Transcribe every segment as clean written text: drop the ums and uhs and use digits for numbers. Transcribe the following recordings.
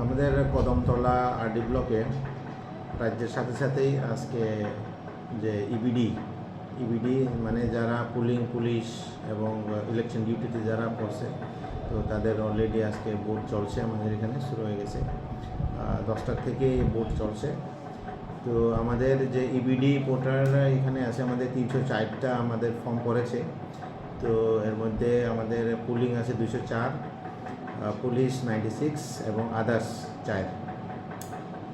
আমাদের কদমতলা আরডি ব্লকে রাজ্যের সাথে সাথেই আজকে যে ইবিডি মানে যারা পুলিশ এবং ইলেকশন ডিউটিতে যারা পড়ছে, তো তাদের অলরেডি আজকে ভোট চলছে। আমাদের এখানে শুরু হয়ে গেছে 10টার থেকে ভোট চলছে। তো আমাদের যে ইবিডি ভোটাররা এখানে আছে, আমাদের 304টা আমাদের ফর্ম করেছে। তো এর মধ্যে আমাদের পুলিং আছে 204, পুলিশ 96 এবং আদার্স 4।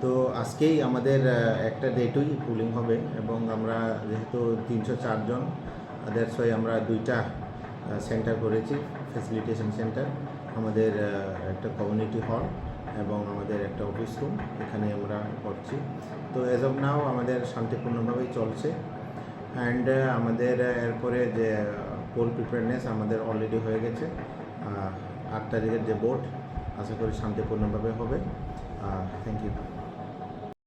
তো আজকেই আমাদের একটা ডেটই পুলিং হবে এবং আমরা যেহেতু 304 জন, দ্যাটস ওয়াই আমরা 2টা সেন্টার করেছি, ফ্যাসিলিটেশন সেন্টার। আমাদের একটা কমিউনিটি হল এবং আমাদের একটা অফিস রুম, এখানে আমরা করছি। তো অ্যাজ অফ নাও আমাদের শান্তিপূর্ণভাবেই চলছে। অ্যান্ড আমাদের এরপরে যে পোল প্রিপেয়ারনেস আমাদের অলরেডি হয়ে গেছে। 8 তারিখের যে ভোট আশা করি শান্তিপূর্ণভাবে হবে। Thank you.